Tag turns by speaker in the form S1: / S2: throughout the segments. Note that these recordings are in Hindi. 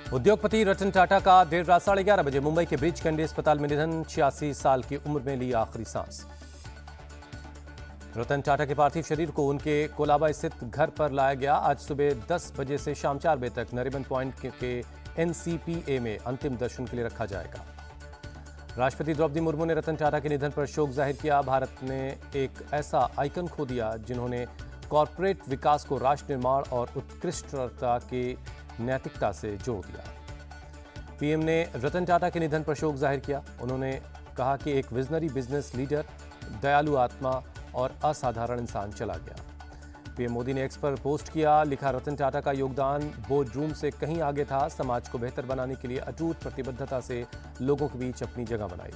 S1: उद्योगपति रतन टाटा का देर रात 11:30 बजे मुंबई के ब्रीच कैंडी अस्पताल में निधन। 86 साल की उम्र में ली आखिरी सांस। रतन टाटा के पार्थिव शरीर को उनके कोलाबा स्थित घर पर लाया गया। आज सुबह 10 बजे से शाम 4 बजे तक नरीमन पॉइंट के एनसीपीए में अंतिम दर्शन के लिए रखा जाएगा। राष्ट्रपति द्रौपदी मुर्मू ने रतन टाटा के निधन पर शोक जाहिर किया। भारत ने एक ऐसा आइकन खो दिया जिन्होंने कॉरपोरेट विकास को राष्ट्र निर्माण और उत्कृष्टता की नैतिकता से जोड़ दिया। पीएम ने रतन टाटा के निधन पर शोक जाहिर किया। उन्होंने कहा कि एक विजनरी बिजनेस लीडर, दयालु आत्मा और असाधारण इंसान चला गया। पीएम मोदी ने एक्स पर पोस्ट किया, लिखा, रतन टाटा का योगदान बोर्ड रूम से कहीं आगे था। समाज को बेहतर बनाने के लिए अटूट प्रतिबद्धता से लोगों के बीच अपनी जगह बनाई।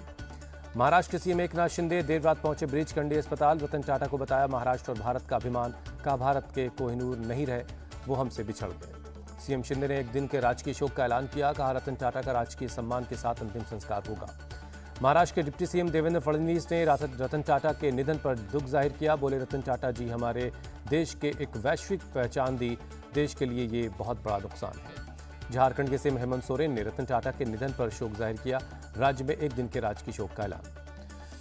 S1: महाराष्ट्र के सीएम एकनाथ शिंदे देर रात पहुंचे ब्रीच कैंडी अस्पताल। रतन टाटा को बताया महाराष्ट्र और भारत का अभिमान। कहा, भारत के कोहिनूर नहीं रहे, वो हमसे बिछड़ गए। सीएम शिंदे ने एक दिन के राजकीय शोक का ऐलान किया। कहा, रतन टाटा का राजकीय सम्मान के साथ अंतिम संस्कार होगा। महाराष्ट्र के डिप्टी सीएम देवेंद्र फडणवीस ने रतन टाटा के निधन पर दुख जाहिर किया। बोले, रतन टाटा जी हमारे देश के एक वैश्विक पहचान दी। देश के लिए ये बहुत बड़ा नुकसान है। झारखंड के सीएम हेमंत सोरेन ने रतन टाटा के निधन पर शोक जाहिर किया। राज्य में एक दिन के राजकीय शोक का ऐलान।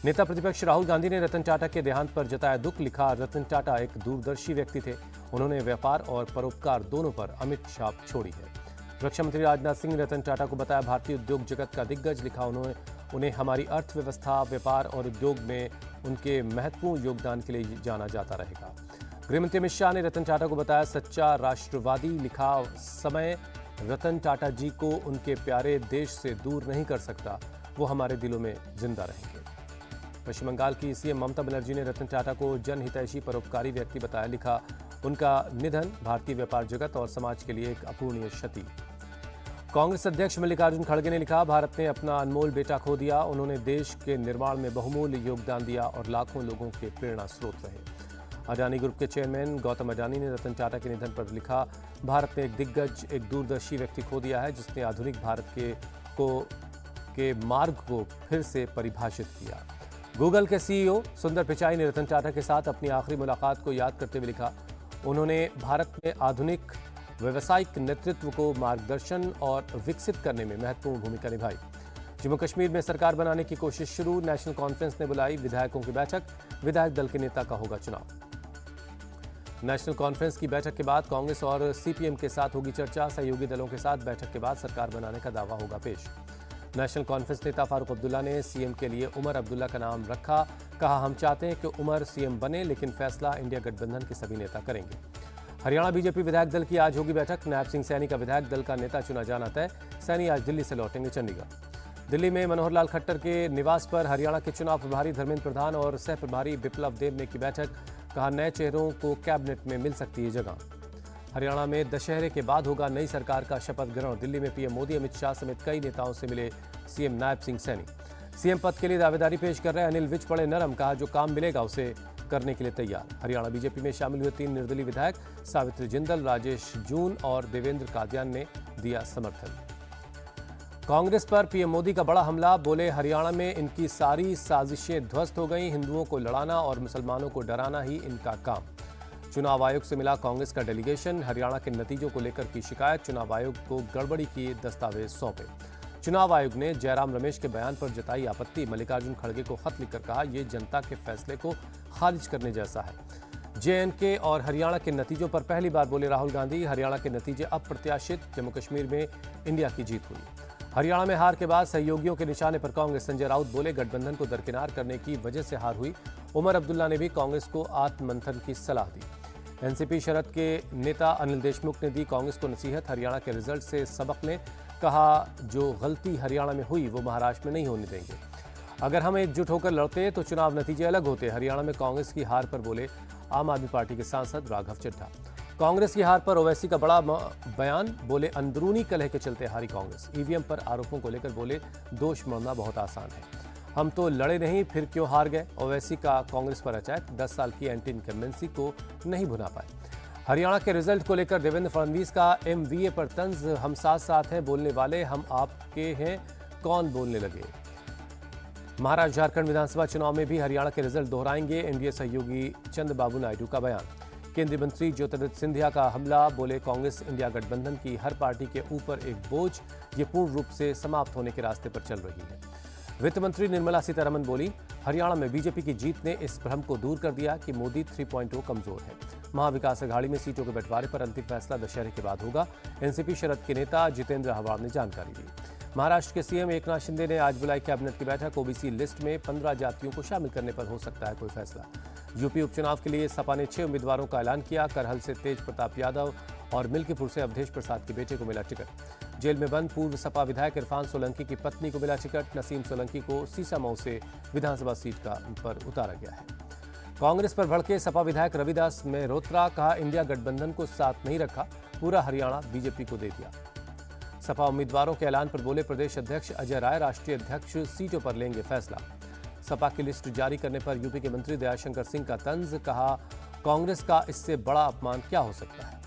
S1: नेता प्रतिपक्ष राहुल गांधी ने रतन टाटा के देहांत पर जताया दुख। लिखा, रतन टाटा एक दूरदर्शी व्यक्ति थे। उन्होंने व्यापार और परोपकार दोनों पर अमिट छाप छोड़ी है। रक्षा मंत्री राजनाथ सिंह ने रतन टाटा को बताया भारतीय उद्योग जगत का दिग्गज। लिखा, उन्हें हमारी अर्थव्यवस्था, व्यापार और उद्योग में उनके महत्वपूर्ण योगदान के लिए जाना जाता रहेगा। गृहमंत्री अमित शाह ने रतन टाटा को बताया सच्चा राष्ट्रवादी। लिखा, समय रतन टाटा जी को उनके प्यारे देश से दूर नहीं कर सकता। वो हमारे दिलों में जिंदा रहेंगे। पश्चिम बंगाल की सीएम ममता बनर्जी ने रतन टाटा को जनहितैषी परोपकारी व्यक्ति बताया। लिखा, उनका निधन भारतीय व्यापार जगत और समाज के लिए एक अपूरणीय क्षति। कांग्रेस अध्यक्ष मल्लिकार्जुन खड़गे ने लिखा, भारत ने अपना अनमोल बेटा खो दिया। उन्होंने देश के निर्माण में बहुमूल्य योगदान दिया और लाखों लोगों के प्रेरणा स्रोत रहे। अडानी ग्रुप के चेयरमैन गौतम अडानी ने रतन टाटा के निधन पर लिखा, भारत ने एक दिग्गज, एक दूरदर्शी व्यक्ति खो दिया है जिसने आधुनिक भारत के मार्ग को फिर से परिभाषित किया। गूगल के सीईओ सुंदर पिचाई ने रतन टाटा के साथ अपनी आखिरी मुलाकात को याद करते हुए लिखा, उन्होंने भारत में आधुनिक व्यावसायिक नेतृत्व को मार्गदर्शन और विकसित करने में महत्वपूर्ण भूमिका निभाई। जम्मू कश्मीर में सरकार बनाने की कोशिश शुरू। नेशनल कॉन्फ्रेंस ने बुलाई विधायकों की बैठक। विधायक दल के नेता का होगा चुनाव। नेशनल कॉन्फ्रेंस की बैठक के बाद कांग्रेस और सीपीएम के साथ होगी चर्चा। सहयोगी दलों के साथ बैठक के बाद सरकार बनाने का दावा होगा पेश। नेशनल कॉन्फ्रेंस नेता फारूक अब्दुल्ला ने सीएम के लिए उमर अब्दुल्ला का नाम रखा। कहा, हम चाहते हैं कि उमर सीएम बने, लेकिन फैसला इंडिया गठबंधन के सभी नेता करेंगे। हरियाणा बीजेपी विधायक दल की आज होगी बैठक। नायब सिंह सैनी का विधायक दल का नेता चुना जाना तय। सैनी आज दिल्ली से लौटेंगे चंडीगढ़। दिल्ली में मनोहर लाल खट्टर के निवास पर हरियाणा के चुनाव प्रभारी धर्मेंद्र प्रधान और सह प्रभारी बिप्लब देब ने की बैठक। कहा, नए चेहरों को कैबिनेट में मिल सकती है जगह। हरियाणा में दशहरे के बाद होगा नई सरकार का शपथ ग्रहण। दिल्ली में पीएम मोदी, अमित शाह समेत कई नेताओं से मिले सीएम नायब सिंह सैनी। सीएम पद के लिए दावेदारी पेश कर रहे अनिल विज पड़े नरम। कहा, जो काम मिलेगा उसे करने के लिए तैयार। हरियाणा बीजेपी में शामिल हुए 3 निर्दलीय विधायक सावित्री जिंदल, राजेश जून और देवेंद्र कादियान ने दिया समर्थन। कांग्रेस पर पीएम मोदी का बड़ा हमला। बोले, हरियाणा में इनकी सारी साजिशें ध्वस्त हो गई। हिंदुओं को लड़ाना और मुसलमानों को डराना ही इनका काम। चुनाव आयोग से मिला कांग्रेस का डेलीगेशन। हरियाणा के नतीजों को लेकर की शिकायत। चुनाव आयोग को गड़बड़ी की दस्तावेज सौंपे। चुनाव आयोग ने जयराम रमेश के बयान पर जताई आपत्ति। मल्लिकार्जुन खड़गे को खत लिखकर कहा, यह जनता के फैसले को खारिज करने जैसा है। जेएनके और हरियाणा के नतीजों पर पहली बार बोले राहुल गांधी। हरियाणा के नतीजे अप्रत्याशित। जम्मू कश्मीर में इंडिया की जीत हुई। हरियाणा में हार के बाद सहयोगियों के निशाने पर कांग्रेस। संजय राउत बोले, गठबंधन को दरकिनार करने की वजह से हार हुई। उमर अब्दुल्ला ने भी कांग्रेस को आत्ममंथन की सलाह दी। एनसीपी शरद के नेता अनिल देशमुख ने दी कांग्रेस को नसीहत। हरियाणा के रिजल्ट से सबक लें। कहा, जो गलती हरियाणा में हुई वो महाराष्ट्र में नहीं होने देंगे। अगर हम एकजुट होकर लड़ते तो चुनाव नतीजे अलग होते। हरियाणा में कांग्रेस की हार पर बोले आम आदमी पार्टी के सांसद राघव चड्ढा। कांग्रेस की हार पर ओवैसी का बड़ा बयान। बोले, अंदरूनी कलह के चलते हारी कांग्रेस। ईवीएम पर आरोपों को लेकर बोले, दोष मढ़ना बहुत आसान है। हम तो लड़े नहीं, फिर क्यों हार गए। ओवैसी का कांग्रेस पर अटैक। 10 साल की एंटी इनकम्बेंसी को नहीं भुना पाए। हरियाणा के रिजल्ट को लेकर देवेंद्र फडणवीस का एमवीए पर तंज। हम साथ साथ हैं बोलने वाले, हम आपके हैं कौन बोलने लगे। महाराष्ट्र झारखंड विधानसभा चुनाव में भी हरियाणा के रिजल्ट दोहराएंगे। एनडीए सहयोगी चंद्रबाबू नायडू का बयान। केंद्रीय मंत्री ज्योतिरादित्य सिंधिया का हमला, बोले कांग्रेस इंडिया गठबंधन की हर पार्टी के ऊपर एक बोझ, ये पूर्ण रूप से समाप्त होने के रास्ते पर चल रही है। वित्त मंत्री निर्मला सीतारमण बोली, हरियाणा में बीजेपी की जीत ने इस भ्रम को दूर कर दिया कि मोदी 3.0 कमजोर है। महाविकास अघाड़ी में सीटों के बंटवारे पर अंतिम फैसला दशहरे के बाद होगा, एनसीपी शरद के नेता जितेंद्र हवाड़ ने जानकारी दी। महाराष्ट्र के सीएम एकनाथ शिंदे ने आज बुलाई कैबिनेट की बैठक, ओबीसी लिस्ट में 15 जातियों को शामिल करने पर हो सकता है कोई फैसला। यूपी उपचुनाव के लिए सपा ने 6 उम्मीदवारों का ऐलान किया, करहल से तेज प्रताप यादव और मिल्कीपुर से अवधेश प्रसाद के बेटे को मिला टिकट। जेल में बंद पूर्व सपा विधायक इरफान सोलंकी की पत्नी को मिला टिकट, नसीम सोलंकी को सीसामऊ से विधानसभा सीट पर उतारा गया है। कांग्रेस पर भड़के सपा विधायक रविदास मेहरोत्रा, कहा इंडिया गठबंधन को साथ नहीं रखा, पूरा हरियाणा बीजेपी को दे दिया। सपा उम्मीदवारों के ऐलान पर बोले प्रदेश अध्यक्ष अजय राय, राष्ट्रीय अध्यक्ष सीटों पर लेंगे फैसला। सपा की लिस्ट जारी करने पर यूपी के मंत्री दयाशंकर सिंह का तंज, कहा कांग्रेस का इससे बड़ा अपमान क्या हो सकता है।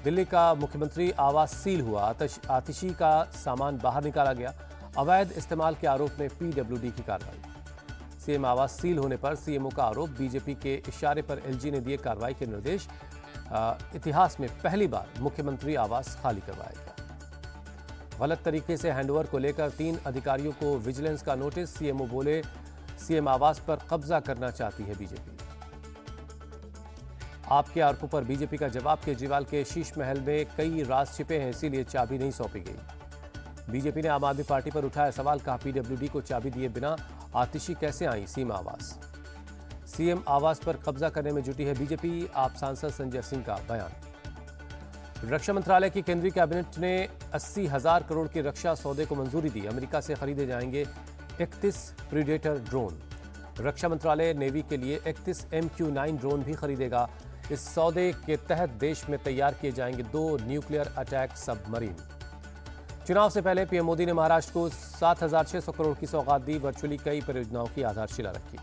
S1: दिल्ली का मुख्यमंत्री आवास सील हुआ, आतिशी का सामान बाहर निकाला गया, अवैध इस्तेमाल के आरोप में पीडब्ल्यूडी की कार्रवाई। सीएम आवास सील होने पर सीएमओ का आरोप, बीजेपी के इशारे पर एलजी ने दिए कार्रवाई के निर्देश। इतिहास में पहली बार मुख्यमंत्री आवास खाली करवाया गया। गलत तरीके से हैंडओवर को लेकर 3 अधिकारियों को विजिलेंस का नोटिस, सीएमओ बोले सीएम आवास पर कब्जा करना चाहती है बीजेपी। आपके आरोपों पर बीजेपी का जवाब, केजरीवाल के शीश महल में कई राज छिपे हैं, इसीलिए चाबी नहीं सौंपी गई। बीजेपी ने आम आदमी पार्टी पर उठाया सवाल, कहा पीडब्ल्यूडी को चाबी दिए बिना आतिशी कैसे आई सीएम आवास। सीएम आवास पर कब्जा करने में जुटी है बीजेपी, आप सांसद संजय सिंह का बयान। रक्षा मंत्रालय की केंद्रीय कैबिनेट ने 80,000 करोड़ की रक्षा सौदे को मंजूरी दी, अमेरिका से खरीदे जाएंगे 31 प्रीडेटर ड्रोन। रक्षा मंत्रालय नेवी के लिए 31 MQ-9 ड्रोन भी खरीदेगा। इस सौदे के तहत देश में तैयार किए जाएंगे 2 न्यूक्लियर अटैक सबमरीन। चुनाव से पहले पीएम मोदी ने महाराष्ट्र को 7,600 करोड़ की सौगात दी, वर्चुअली कई परियोजनाओं की आधारशिला रखी।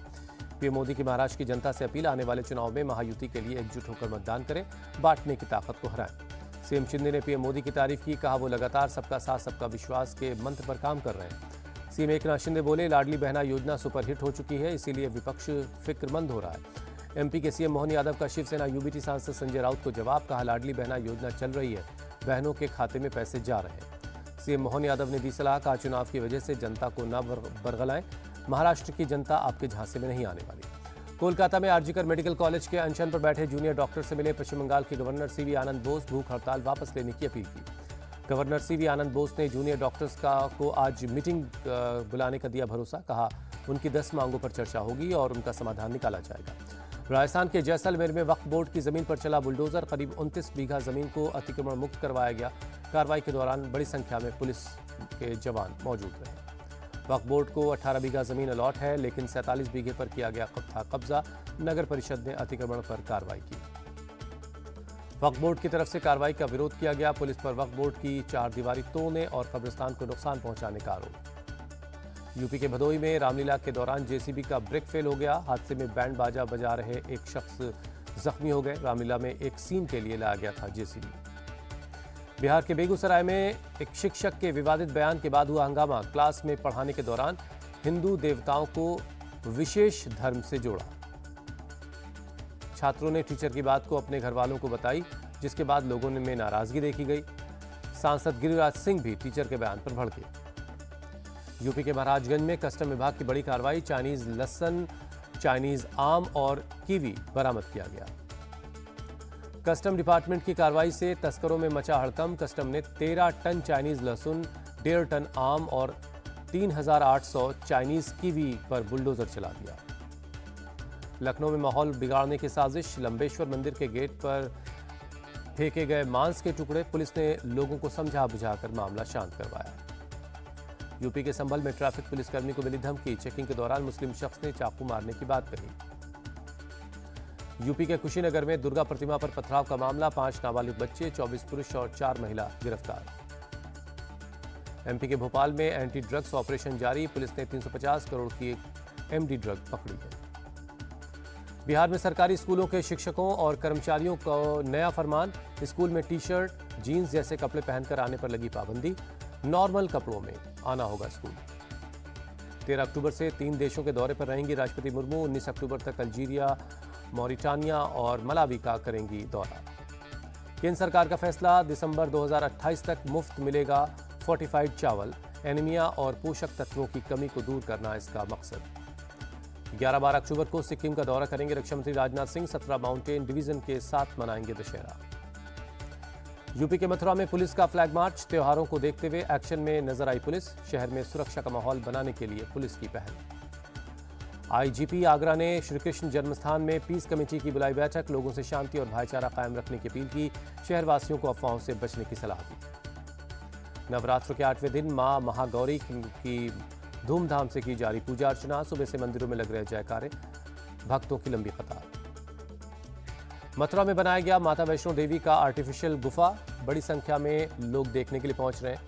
S1: पीएम मोदी की महाराष्ट्र की जनता से अपील, आने वाले चुनाव में महायुति के लिए एकजुट होकर मतदान करें, बांटने की ताकत को हराएं। सीएम शिंदे ने पीएम मोदी की तारीफ की, कहा वो लगातार सबका साथ सबका विश्वास के मंत्र पर काम कर रहे हैं। सीएम एकनाथ शिंदे बोले लाडली बहना योजना सुपरहिट हो चुकी है, इसीलिए विपक्ष फिक्रमंद हो रहा है। एमपी के सीएम मोहन यादव का शिवसेना यूबीटी सांसद संजय राउत को जवाब, कहा लाडली बहना योजना चल रही है, बहनों के खाते में पैसे जा रहे हैं। सीएम मोहन यादव ने दी सलाह, कहा चुनाव की वजह से जनता को न बरगलाएं, महाराष्ट्र की जनता आपके झांसे में नहीं आने वाली। कोलकाता में आरजीकर मेडिकल कॉलेज के अनशन पर बैठे जूनियर डॉक्टर से मिले पश्चिम बंगाल के गवर्नर सीवी आनंद बोस, भूख हड़ताल वापस लेने की अपील की। गवर्नर सीवी आनंद बोस ने जूनियर डॉक्टर्स को आज मीटिंग बुलाने का दिया भरोसा, कहा उनकी 10 मांगों पर चर्चा होगी और उनका समाधान निकाला जाएगा। राजस्थान के जैसलमेर में वक्फ बोर्ड की जमीन पर चला बुलडोजर, करीब 29 बीघा जमीन को अतिक्रमण मुक्त करवाया गया। कार्रवाई के दौरान बड़ी संख्या में पुलिस के जवान मौजूद रहे। वक्फ बोर्ड को 18 बीघा जमीन अलॉट है, लेकिन 47 बीघे पर किया गया था कब्जा। नगर परिषद ने अतिक्रमण पर कार्रवाई की। वक्फ बोर्ड की तरफ से कार्रवाई का विरोध किया गया। पुलिस पर वक्फ बोर्ड की 4 दीवारी तोड़ने और कब्रिस्तान को नुकसान पहुंचाने का आरोप। यूपी के भदोई में रामलीला के दौरान जेसीबी का ब्रेक फेल हो गया। हादसे में बैंड बाजा बजा रहे एक शख्स जख्मी हो गए। रामलीला में एक सीन के लिए लाया गया था जेसीबी। बिहार के बेगूसराय में एक शिक्षक के विवादित बयान के बाद हुआ हंगामा। क्लास में पढ़ाने के दौरान हिंदू देवताओं को विशेष धर्म से जोड़ा। छात्रों ने टीचर की बात को अपने घर वालों को बताई, जिसके बाद लोगों में नाराजगी देखी गई। सांसद गिरिराज सिंह भी टीचर के बयान पर भड़के। यूपी के महाराजगंज में कस्टम विभाग की बड़ी कार्रवाई, चाइनीज लहसुन, चाइनीज आम और कीवी बरामद किया गया। कस्टम डिपार्टमेंट की कार्रवाई से तस्करों में मचा हड़कंप। कस्टम ने 13 टन चाइनीज लहसुन, 1.5 टन आम और 3,800 चाइनीज कीवी पर बुलडोजर चला दिया। लखनऊ में माहौल बिगाड़ने की साजिश, लंबेश्वर मंदिर के गेट पर फेंके गए मांस के टुकड़े, पुलिस ने लोगों को समझा बुझाकर मामला शांत करवाया। यूपी के संभल में ट्रैफिक पुलिसकर्मी को मिली धमकी, चेकिंग के दौरान मुस्लिम शख्स ने चाकू मारने की बात कही। यूपी के कुशीनगर में दुर्गा प्रतिमा पर पथराव का मामला, 5 नाबालिग बच्चे, 24 पुरुष और 4 महिला गिरफ्तार। एमपी के भोपाल में एंटी ड्रग्स ऑपरेशन जारी, पुलिस ने 350 करोड़ की एमडी ड्रग पकड़ी है। बिहार में सरकारी स्कूलों के शिक्षकों और कर्मचारियों को नया फरमान, स्कूल में टी शर्ट, जीन्स जैसे कपड़े पहनकर आने पर लगी पाबंदी, नॉर्मल कपड़ों में आना होगा स्कूल। 13 अक्टूबर से 3 देशों के दौरे पर रहेंगी राष्ट्रपति मुर्मू, 19 अक्टूबर तक अल्जीरिया मॉरिटानिया और मलावी का करेंगी दौरा। केंद्र सरकार का फैसला, दिसंबर 2028 तक मुफ्त मिलेगा फोर्टिफाइड चावल। एनीमिया और पोषक तत्वों की कमी को दूर करना इसका मकसद। 11-12 अक्टूबर को सिक्किम का दौरा करेंगे रक्षा मंत्री राजनाथ सिंह। 17 माउंटेन डिवीजन के साथ मनाएंगे दशहरा। यूपी के मथुरा में पुलिस का फ्लैग मार्च। त्योहारों को देखते हुए एक्शन में नजर आई पुलिस। शहर में सुरक्षा का माहौल बनाने के लिए पुलिस की पहल। आईजीपी आगरा ने श्री कृष्ण जन्मस्थान में पीस कमेटी की बुलाई बैठक। लोगों से शांति और भाईचारा कायम रखने की अपील की। शहरवासियों को अफवाहों से बचने की सलाह दी। नवरात्र के 8वें दिन मां महागौरी की धूमधाम से की जारी पूजा अर्चना। सुबह से मंदिरों में लग रहे जयकारे, भक्तों की लंबी कतार। मथुरा में बनाया गया माता वैष्णो देवी का आर्टिफिशियल गुफा। बड़ी संख्या में लोग देखने के लिए पहुंच रहे हैं।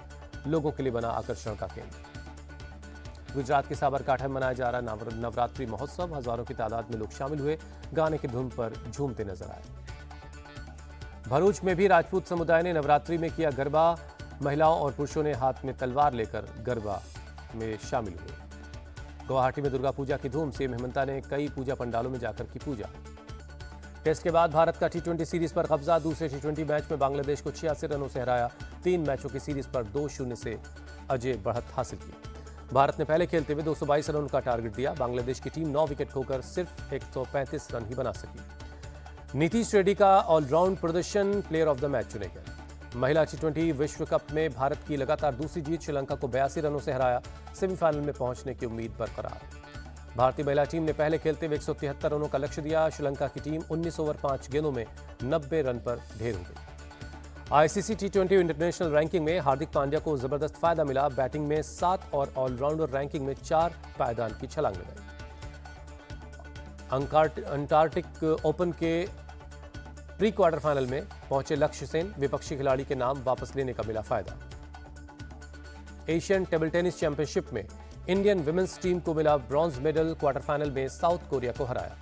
S1: लोगों के लिए बना आकर्षण का केंद्र। गुजरात के साबरकांठा में मनाया जा रहा नवरात्रि महोत्सव। हजारों की तादाद में लोग शामिल हुए, गाने की धुन पर झूमते नजर आए। भरूच में भी राजपूत समुदाय ने नवरात्रि में किया गरबा। महिलाओं और पुरुषों ने हाथ में तलवार लेकर गरबा में शामिल हुए। गुवाहाटी में दुर्गा पूजा की धूम। सीएम हेमंता ने कई पूजा पंडालों में जाकर की पूजा। टेस्ट के बाद भारत का टी20 सीरीज पर कब्जा। दूसरे टी20 मैच में बांग्लादेश को 86 रनों से हराया। 3 मैचों की सीरीज पर 2-0 से अजय बढ़त हासिल की। भारत ने पहले खेलते हुए 222 रनों का टारगेट दिया। बांग्लादेश की टीम 9 विकेट खोकर सिर्फ 135 रन ही बना सकी। नीतीश रेड्डी का ऑलराउंड प्रदर्शन प्लेयर ऑफ द मैच चुने गए। महिला टी20 विश्व कप में भारत की लगातार दूसरी जीत। श्रीलंका को 82 रनों से हराया। सेमीफाइनल में पहुंचने की उम्मीद बरकरार। भारतीय महिला टीम ने पहले खेलते हुए 173 रनों का लक्ष्य दिया। श्रीलंका की टीम 19 ओवर 5 गेंदों में 90 रन पर ढेर हो गई। आईसीसी टी20 इंटरनेशनल रैंकिंग में हार्दिक पांड्या को जबरदस्त फायदा मिला। बैटिंग में 7 और ऑलराउंडर रैंकिंग में 4 पायदान की छलांग लगाई। अंटार्कटिक ओपन के प्री क्वार्टर फाइनल में पहुंचे लक्ष्य सेन। विपक्षी खिलाड़ी के नाम वापस लेने का मिला फायदा। एशियन टेबल टेनिस चैंपियनशिप में इंडियन विमेंस टीम को मिला ब्रॉन्ज मेडल। क्वार्टर फाइनल में साउथ कोरिया को हराया।